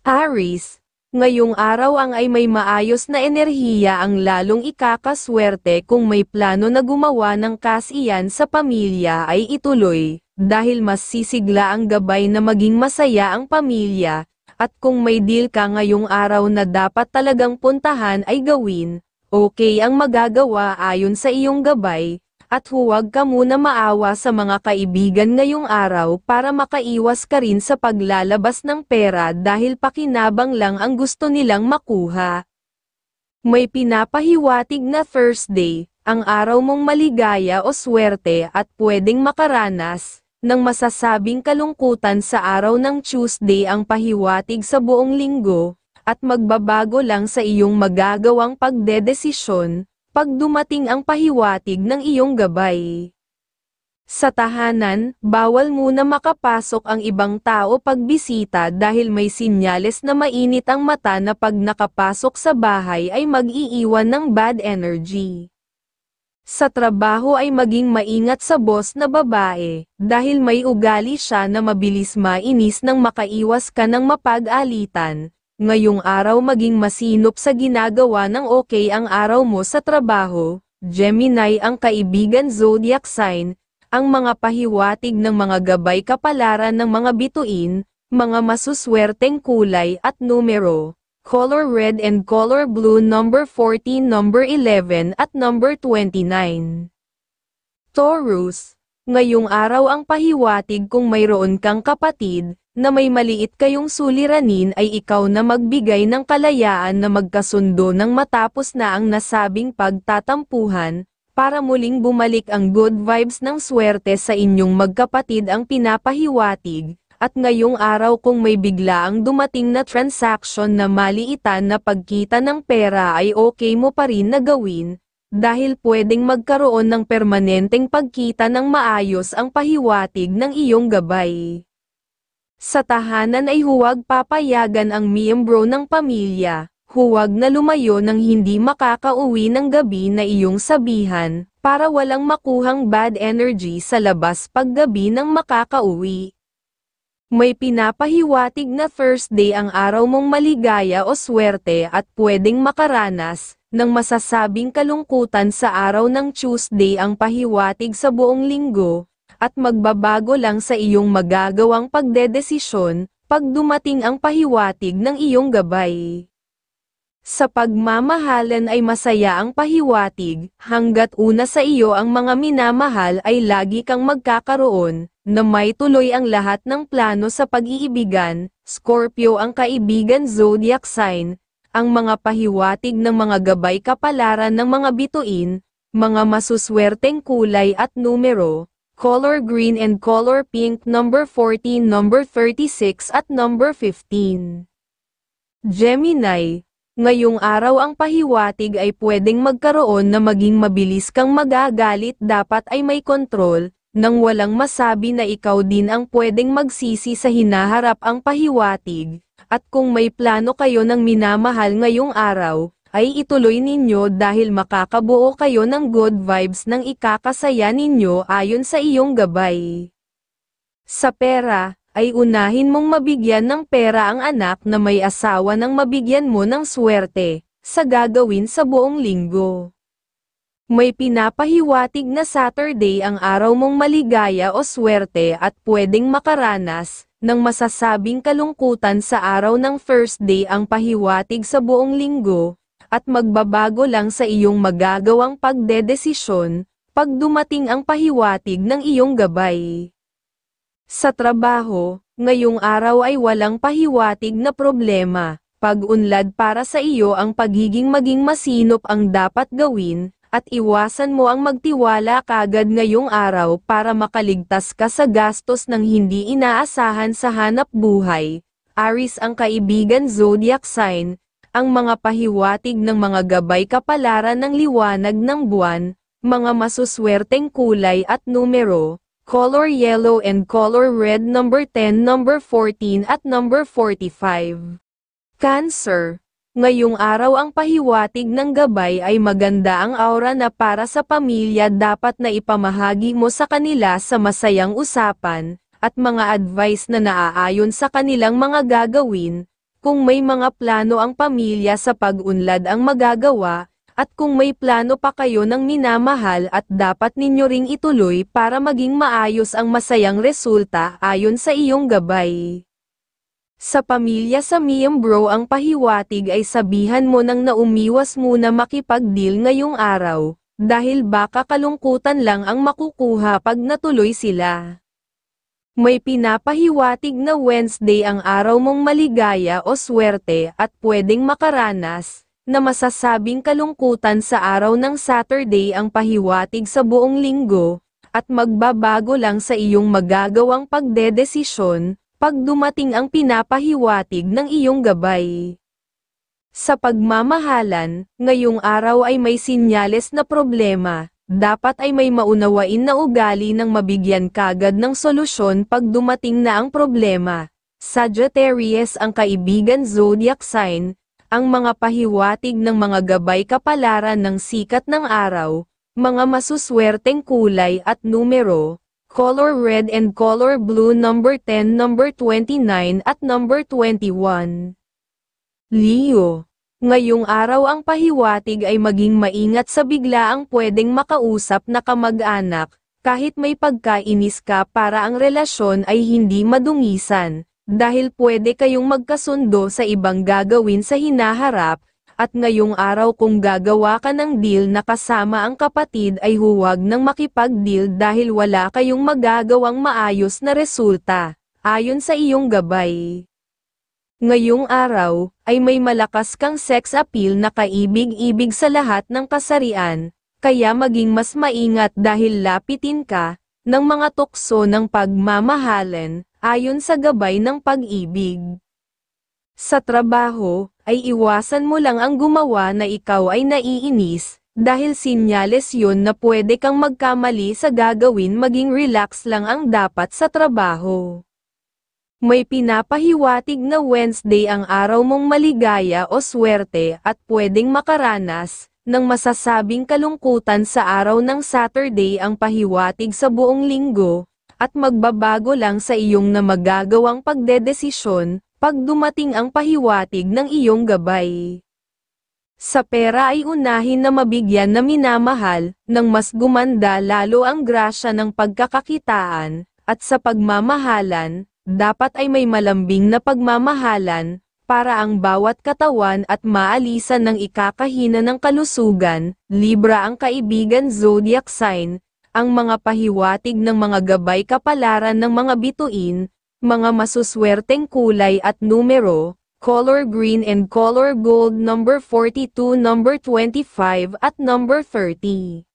Aries, ngayong araw ang ay may maayos na enerhiya ang lalong ikakaswerte kung may plano na gumawa ng kasiyahan sa pamilya ay ituloy, dahil mas sisigla ang gabay na maging masaya ang pamilya, at kung may deal ka ngayong araw na dapat talagang puntahan ay gawin, okay ang magagawa ayon sa iyong gabay. At huwag ka muna maawa sa mga kaibigan ngayong araw para makaiwas ka rin sa paglalabas ng pera dahil pakinabang lang ang gusto nilang makuha. May pinapahiwatig na Thursday, ang araw mong maligaya o swerte at pwedeng makaranas ng masasabing kalungkutan sa araw ng Tuesday ang pahiwatig sa buong linggo, at magbabago lang sa iyong magagawang pagdedesisyon pag dumating ang pahiwatig ng iyong gabay. Sa tahanan, bawal muna makapasok ang ibang tao pagbisita dahil may sinyales na mainit ang mata na pag nakapasok sa bahay ay mag-iiwan ng bad energy. Sa trabaho ay maging maingat sa boss na babae, dahil may ugali siya na mabilis mainis nang makaiwas ka ng mapag-alitan. Ngayong araw maging masinop sa ginagawa ng okay ang araw mo sa trabaho. Gemini ang kaibigan zodiac sign, ang mga pahiwatig ng mga gabay kapalaran ng mga bituin, mga masuswerteng kulay at numero, color red and color blue, number 14, number 11 at number 29. Taurus, ngayong araw ang pahiwatig kung mayroon kang kapatid na may maliit kayong suliranin ay ikaw na magbigay ng kalayaan na magkasundo nang matapos na ang nasabing pagtatampuhan, para muling bumalik ang good vibes ng swerte sa inyong magkapatid ang pinapahiwatig, at ngayong araw kung may biglaang dumating na transaction na maliitan na pagkita ng pera ay okay mo pa rin na gawin, dahil pwedeng magkaroon ng permanenteng pagkita ng maayos ang pahiwatig ng iyong gabay. Sa tahanan ay huwag papayagan ang miyembro ng pamilya, huwag na lumayo ng hindi makakauwi ng gabi na iyong sabihan, para walang makuhang bad energy sa labas paggabi ng makakauwi. May pinapahiwatig na Thursday ang araw mong maligaya o swerte at pwedeng makaranas ng masasabing kalungkutan sa araw ng Tuesday ang pahiwatig sa buong linggo, at magbabago lang sa iyong magagawang pagdedesisyon, pag dumating ang pahiwatig ng iyong gabay. Sa pagmamahalan ay masaya ang pahiwatig, hanggat una sa iyo ang mga minamahal ay lagi kang magkakaroon, na may tuloy ang lahat ng plano sa pag-iibigan. Scorpio ang kaibigan zodiac sign, ang mga pahiwatig ng mga gabay kapalaran ng mga bituin, mga masuswerteng kulay at numero, color green and color pink, number 14, number 36 at number 15. Gemini, ngayong araw ang pahiwatig ay pwedeng magkaroon na maging mabilis kang magagalit, dapat ay may kontrol, nang walang masabi na ikaw din ang pwedeng magsisi sa hinaharap ang pahiwatig, at kung may plano kayo ng minamahal ngayong araw, ay ituloy ninyo dahil makakabuo kayo ng good vibes ng ikakasaya ninyo ayon sa iyong gabay. Sa pera, ay unahin mong mabigyan ng pera ang anak na may asawa nang mabigyan mo ng swerte, sa gagawin sa buong linggo. May pinapahiwatig na Saturday ang araw mong maligaya o swerte at pwedeng makaranas ng masasabing kalungkutan sa araw ng Thursday ang pahiwatig sa buong linggo, at magbabago lang sa iyong magagawang pagdedesisyon, pag dumating ang pahiwatig ng iyong gabay. Sa trabaho, ngayong araw ay walang pahiwatig na problema, pag-unlad para sa iyo ang pagiging maging masinop ang dapat gawin, at iwasan mo ang magtiwala kagad ngayong araw para makaligtas ka sa gastos ng hindi inaasahan sa hanap buhay. Aries ang kaibigan zodiac sign, ang mga pahiwatig ng mga gabay kapalaran ng liwanag ng buwan, mga masuswerteng kulay at numero, color yellow and color red, number 10, number 14 at number 45. Cancer, ngayong araw ang pahiwatig ng gabay ay maganda ang aura na para sa pamilya, dapat na ipamahagi mo sa kanila sa masayang usapan, at mga advice na naaayon sa kanilang mga gagawin, kung may mga plano ang pamilya sa pag-unlad ang magagawa, at kung may plano pa kayo ng minamahal at dapat ninyo ring ituloy para maging maayos ang masayang resulta ayon sa iyong gabay. Sa pamilya sa miyembro ang pahiwatig ay sabihan mo nang na umiwas muna makipag-deal ngayong araw, dahil baka kalungkutan lang ang makukuha pag natuloy sila. May pinapahiwatig na Wednesday ang araw mong maligaya o swerte at pwedeng makaranas, na masasabing kalungkutan sa araw ng Saturday ang pahiwatig sa buong linggo, at magbabago lang sa iyong magagawang pagdedesisyon, pag dumating ang pinapahiwatig ng iyong gabay. Sa pagmamahalan, ngayong araw ay may sinyales na problema, dapat ay may maunawain na ugali ng mabigyan kagad ng solusyon pag dumating na ang problema. Sagittarius ang kaibigan zodiac sign, ang mga pahiwatig ng mga gabay kapalaran ng sikat ng araw, mga masuswerteng kulay at numero, color red and color blue number 10, number 29 at number 21. Leo, ngayong araw ang pahiwatig ay maging maingat sa biglaang pwedeng makausap na kamag-anak, kahit may pagkainis ka para ang relasyon ay hindi madungisan. Dahil pwede kayong magkasundo sa ibang gagawin sa hinaharap, at ngayong araw kung gagawa ka ng deal na kasama ang kapatid ay huwag nang makipag-deal dahil wala kayong magagawang maayos na resulta, ayon sa iyong gabay. Ngayong araw, ay may malakas kang sex appeal na kaibig-ibig sa lahat ng kasarian, kaya maging mas maingat dahil lapitin ka, ng mga tukso ng pagmamahalan, ayon sa gabay ng pag-ibig. Sa trabaho, ay iwasan mo lang ang gumawa na ikaw ay naiinis, dahil sinyales yun na pwede kang magkamali sa gagawin maging relax lang ang dapat sa trabaho. May pinapahiwatig na Wednesday ang araw mong maligaya o swerte at pwedeng makaranas, ng masasabing kalungkutan sa araw ng Saturday ang pahiwatig sa buong linggo, at magbabago lang sa iyong na magagawang pagdedesisyon, pag dumating ang pahiwatig ng iyong gabay. Sa pera ay unahin na mabigyan na minamahal, nang mas gumanda lalo ang grasya ng pagkakakitaan, at sa pagmamahalan, dapat ay may malambing na pagmamahalan, para ang bawat katawan at maalisan ng ikakahina ng kalusugan. Libra ang kaibigan zodiac sign, ang mga pahiwatig ng mga gabay kapalaran ng mga bituin, mga masuswerteng kulay at numero, color green and color gold number 42, number 25 at number 30.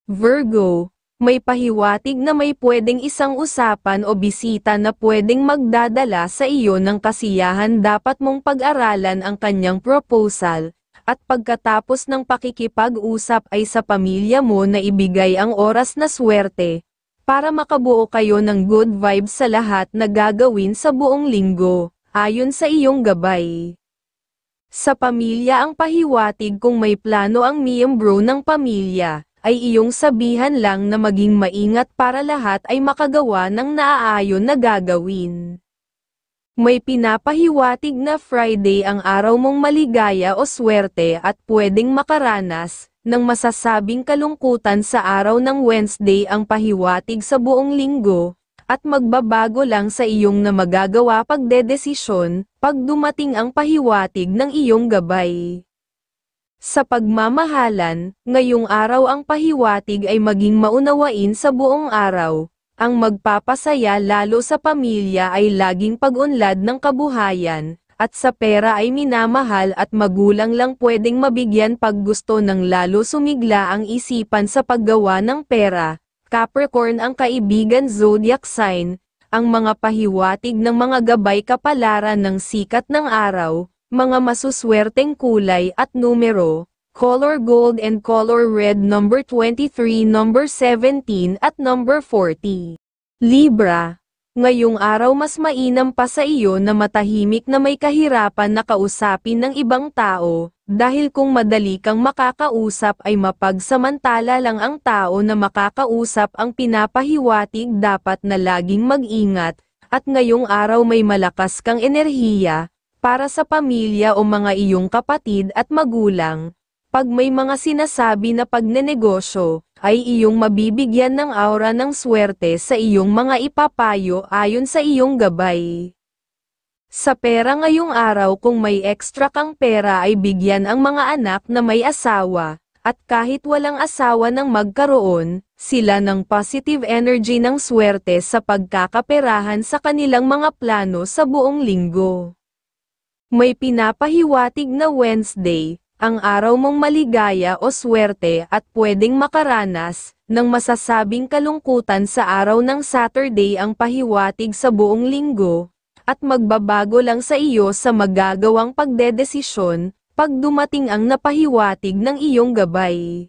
Virgo, may pahiwatig na may pwedeng isang usapan o bisita na pwedeng magdadala sa iyo ng kasiyahan. Dapat mong pag-aralan ang kanyang proposal, at pagkatapos ng pakikipag-usap ay sa pamilya mo na ibigay ang oras na swerte, para makabuo kayo ng good vibes sa lahat na gagawin sa buong linggo, ayon sa iyong gabay. Sa pamilya ang pahiwatig kung may plano ang miyembro ng pamilya, ay iyong sabihan lang na maging maingat para lahat ay makagawa ng naaayon na gagawin. May pinapahiwatig na Friday ang araw mong maligaya o swerte at pwedeng makaranas, ng masasabing kalungkutan sa araw ng Wednesday ang pahiwatig sa buong linggo, at magbabago lang sa iyong na magagawa pagdedesisyon, pag dumating ang pahiwatig ng iyong gabay. Sa pagmamahalan, ngayong araw ang pahiwatig ay maging maunawain sa buong araw. Ang magpapasaya lalo sa pamilya ay laging pag-unlad ng kabuhayan, at sa pera ay minamahal at magulang lang pwedeng mabigyan pag gusto ng lalo sumigla ang isipan sa paggawa ng pera. Capricorn ang kaibigan zodiac sign, ang mga pahiwatig ng mga gabay kapalaran ng sikat ng araw, mga masuswerteng kulay at numero, color gold and color red number 23, number 17 at number 40. Libra, ngayong araw mas mainam pa sa iyo na matahimik na may kahirapan na kausapin ng ibang tao, dahil kung madali kang makakausap ay mapagsamantala lang ang tao na makakausap ang pinapahiwatig. Dapat na laging mag-ingat, at ngayong araw may malakas kang enerhiya, para sa pamilya o mga iyong kapatid at magulang. Pag may mga sinasabi na pagnenegosyo, ay iyong mabibigyan ng aura ng swerte sa iyong mga ipapayo ayon sa iyong gabay. Sa pera ngayong araw, kung may extra kang pera ay bigyan ang mga anak na may asawa, at kahit walang asawa nang magkaroon, sila ng positive energy ng swerte sa pagkakaperahan sa kanilang mga plano sa buong linggo. May pinapahiwatig na Wednesday, ang araw mong maligaya o swerte at pwedeng makaranas ng masasabing kalungkutan. Sa araw ng Saturday ang pahiwatig sa buong linggo, at magbabago lang sa iyo sa magagawang pagdedesisyon, pag dumating ang napahiwatig ng iyong gabay.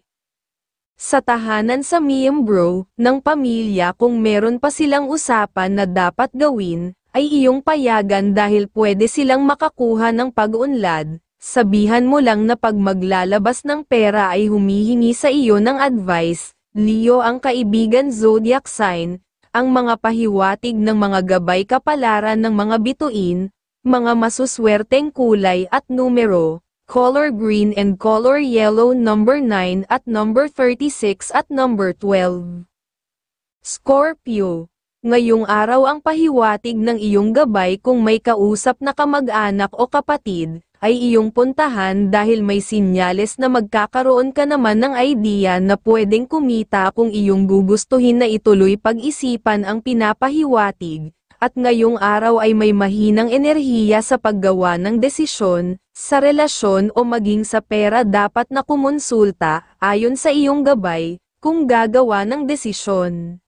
Sa tahanan sa miyembro ng pamilya, kung meron pa silang usapan na dapat gawin, ay iyong payagan dahil pwede silang makakuha ng pag-unlad. Sabihan mo lang na pag maglalabas ng pera ay humihingi sa iyo ng advice. Leo ang kaibigan zodiac sign. Ang mga pahiwatig ng mga gabay kapalaran ng mga bituin, mga masuswerteng kulay at numero, color green and color yellow, number 9 at number 36 at number 12. Scorpio, ngayong araw ang pahiwatig ng iyong gabay kung may kausap na kamag-anak o kapatid, ay iyong puntahan dahil may sinyales na magkakaroon ka naman ng idea na pwedeng kumita. Kung iyong gugustuhin na ituloy, pag-isipan ang pinapahiwatig, at ngayong araw ay may mahinang enerhiya sa paggawa ng desisyon, sa relasyon o maging sa pera. Dapat na kumonsulta, ayon sa iyong gabay, kung gagawa ng desisyon.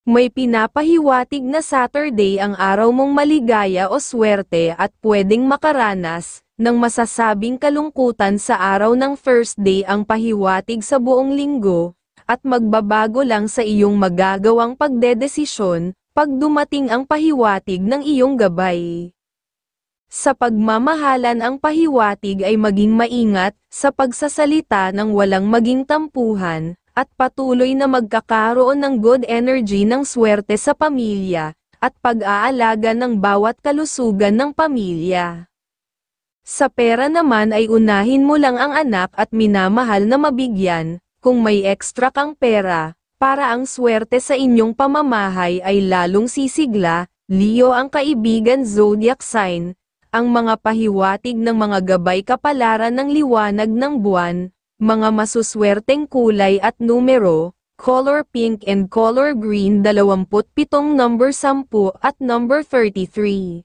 May pinapahiwatig na Saturday ang araw mong maligaya o swerte at pwedeng makaranas ng masasabing kalungkutan. Sa araw ng Thursday ang pahiwatig sa buong linggo, at magbabago lang sa iyong magagawang pagdedesisyon, pag dumating ang pahiwatig ng iyong gabay. Sa pagmamahalan ang pahiwatig ay maging maingat sa pagsasalita nang walang maging tampuhan, at patuloy na magkakaroon ng good energy ng swerte sa pamilya, at pag-aalaga ng bawat kalusugan ng pamilya. Sa pera naman ay unahin mo lang ang anak at minamahal na mabigyan. Kung may extra kang pera, para ang swerte sa inyong pamamahay ay lalong sisigla. Leo ang kaibigan zodiac sign. Ang mga pahiwatig ng mga gabay kapalaran ng liwanag ng buwan, mga masuswerteng kulay at numero, color pink and color green, 27, number 10 at number 33.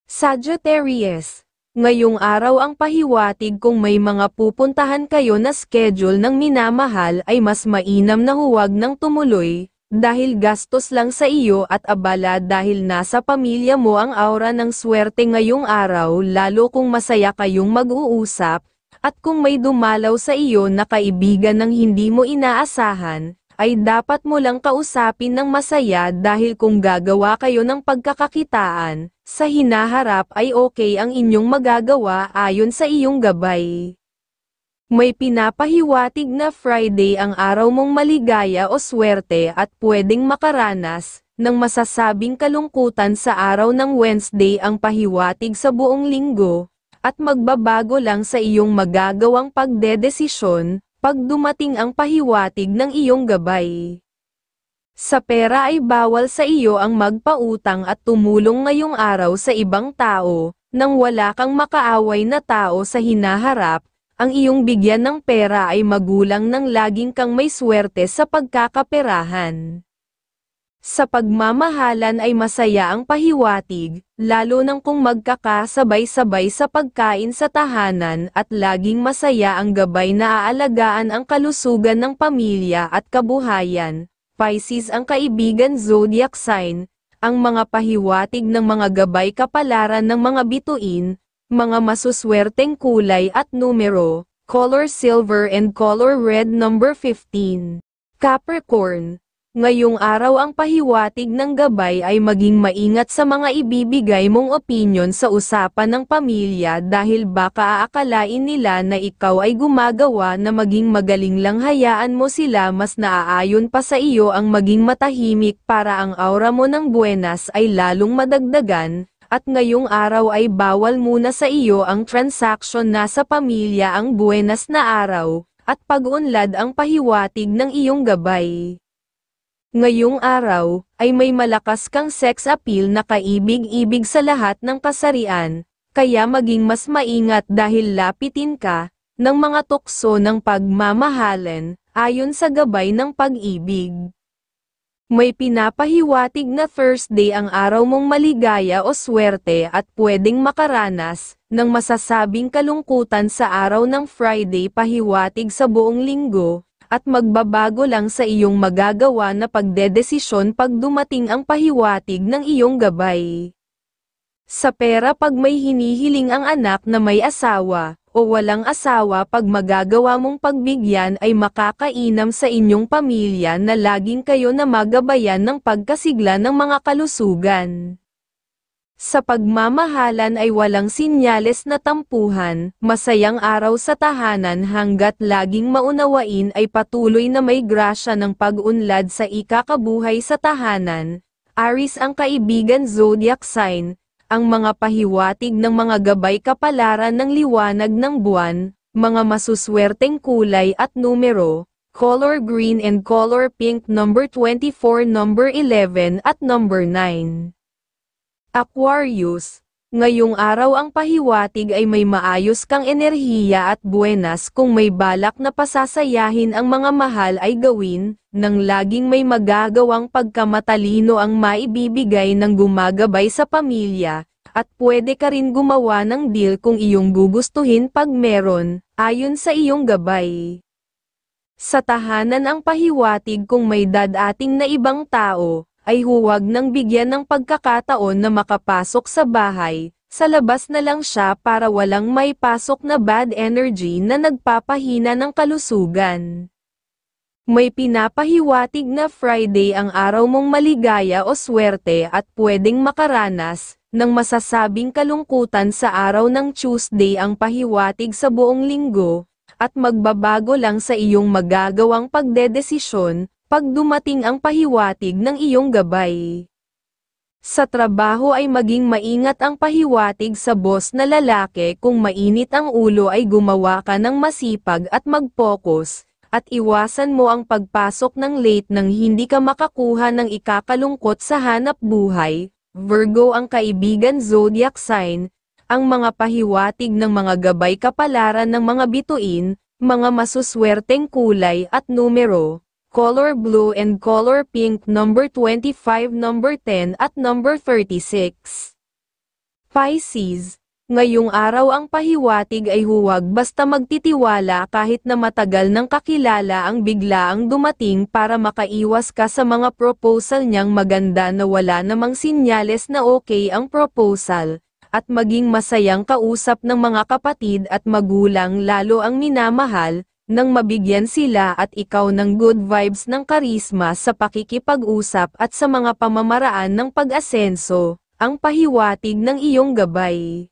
Sagittarius, ngayong araw ang pahiwatig kung may mga pupuntahan kayo na schedule ng minamahal ay mas mainam na huwag nang tumuloy, dahil gastos lang sa iyo at abala dahil nasa pamilya mo ang aura ng swerte ngayong araw, lalo kung masaya kayong mag-uusap. At kung may dumalaw sa iyo na kaibigan ng hindi mo inaasahan, ay dapat mo lang kausapin ng masaya dahil kung gagawa kayo ng pagkakakitaan, sa hinaharap ay okay ang inyong magagawa ayon sa iyong gabay. May pinapahiwatig na Friday ang araw mong maligaya o swerte at pwedeng makaranas ng masasabing kalungkutan. Sa araw ng Wednesday ang pahiwatig sa buong linggo, at magbabago lang sa iyong magagawang pagdedesisyon, pag dumating ang pahiwatig ng iyong gabay. Sa pera ay bawal sa iyo ang magpautang at tumulong ngayong araw sa ibang tao, nang wala kang makaaway na tao sa hinaharap. Ang iyong bigyan ng pera ay magulang nang laging kang may swerte sa pagkakaperahan. Sa pagmamahalan ay masaya ang pahiwatig, lalo nang kung magkakasabay-sabay sa pagkain sa tahanan, at laging masaya ang gabay na aalagaan ang kalusugan ng pamilya at kabuhayan. Pisces ang kaibigan zodiac sign. Ang mga pahiwatig ng mga gabay kapalaran ng mga bituin, mga masuswerteng kulay at numero, color silver and color red, number 15. Capricorn, ngayong araw ang pahiwatig ng gabay ay maging maingat sa mga ibibigay mong opinyon sa usapan ng pamilya dahil baka aakalain nila na ikaw ay gumagawa na maging magaling lang. Hayaan mo sila, mas naaayon pa sa iyo ang maging matahimik para ang aura mo ng buenas ay lalong madagdagan. At ngayong araw ay bawal muna sa iyo ang transaksyon na sa pamilya ang buenas na araw, at pag-unlad ang pahiwatig ng iyong gabay. Ngayong araw, ay may malakas kang sex appeal na kaibig-ibig sa lahat ng kasarian, kaya maging mas maingat dahil lapitin ka, ng mga tukso ng pagmamahalan, ayon sa gabay ng pag-ibig. May pinapahiwatig na Thursday ang araw mong maligaya o swerte at pwedeng makaranas ng masasabing kalungkutan sa araw ng Friday pahiwatig sa buong linggo, at magbabago lang sa iyong magagawa na pagdedesisyon pag dumating ang pahiwatig ng iyong gabay. Sa pera pag may hinihiling ang anak na may asawa, o walang asawa pag magagawa mong pagbigyan ay makakainam sa inyong pamilya na laging kayo na magabayan ng pagkasigla ng mga kalusugan. Sa pagmamahalan ay walang sinyales na tampuhan, masayang araw sa tahanan hanggat laging maunawain ay patuloy na may grasya ng pag-unlad sa ikakabuhay sa tahanan. Aries ang kaibigan zodiac sign. Ang mga pahiwatig ng mga gabay kapalaran ng liwanag ng buwan, mga masuswerteng kulay at numero, color green and color pink number 24, number 11 at number 9. Aquarius, ngayong araw ang pahiwatig ay may maayos kang enerhiya at buenas kung may balak na pasasayahin ang mga mahal ay gawin, nang laging may magagawang pagkamatalino ang maibibigay ng gumagabay sa pamilya, at pwede ka rin gumawa ng deal kung iyong gugustuhin pag meron, ayon sa iyong gabay. Sa tahanan ang pahiwatig kung may dadating na ibang tao, ay huwag nang bigyan ng pagkakataon na makapasok sa bahay, sa labas na lang siya para walang may pasok na bad energy na nagpapahina ng kalusugan. May pinapahiwatig na Friday ang araw mong maligaya o swerte at pwedeng makaranas ng masasabing kalungkutan sa araw ng Tuesday ang pahiwatig sa buong linggo, at magbabago lang sa iyong magagawang pagdedesisyon pag dumating ang pahiwatig ng iyong gabay. Sa trabaho ay maging maingat ang pahiwatig sa boss na lalaki kung mainit ang ulo ay gumawa ka ng masipag at mag-focus, at iwasan mo ang pagpasok ng late nang hindi ka makakuha ng ikakalungkot sa hanap buhay. Virgo ang kaibigan zodiac sign, ang mga pahiwatig ng mga gabay kapalaran ng mga bituin, mga masuswerteng kulay at numero, color blue and color pink number 25, number 10 at number 36. Pisces, ngayong araw ang pahiwatig ay huwag basta magtitiwala kahit na matagal nang kakilala ang biglaang dumating para makaiwas ka sa mga proposal niyang maganda na wala namang sinyales na okay ang proposal, at maging masayang kausap ng mga kapatid at magulang lalo ang minamahal, nang mabigyan sila at ikaw ng good vibes ng karisma sa pakikipag-usap at sa mga pamamaraan ng pag-asenso, ang pahiwatig ng iyong gabay.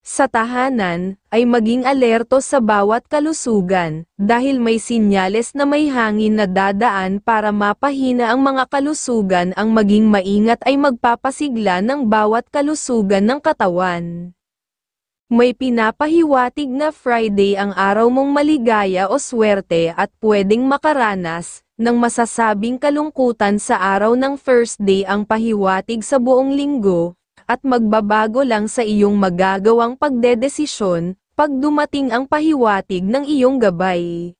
Sa tahanan, ay maging alerto sa bawat kalusugan, dahil may sinyales na may hangin na dadaan para mapahina ang mga kalusugan. Ang maging maingat ay magpapasigla ng bawat kalusugan ng katawan. May pinapahiwatig na Friday ang araw mong maligaya o swerte at pwedeng makaranas ng masasabing kalungkutan sa araw ng Thursday ang pahiwatig sa buong linggo, at magbabago lang sa iyong magagawang pagdedesisyon pag dumating ang pahiwatig ng iyong gabay.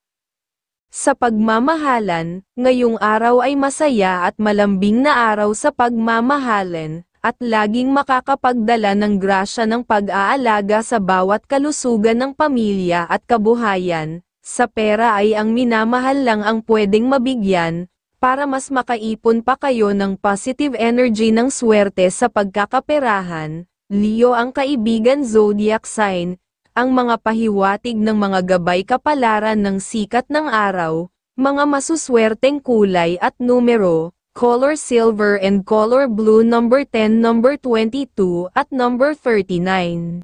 Sa pagmamahalan, ngayong araw ay masaya at malambing na araw sa pagmamahalan, at laging makakapagdala ng grasya ng pag-aalaga sa bawat kalusugan ng pamilya at kabuhayan. Sa pera ay ang minamahal lang ang pwedeng mabigyan, para mas makaipon pa kayo ng positive energy ng swerte sa pagkakaperahan. Leo ang kaibigan zodiac sign, ang mga pahiwatig ng mga gabay kapalaran ng sikat ng araw, mga masuswerteng kulay at numero, color silver and color blue number 10, number 22 at number 39.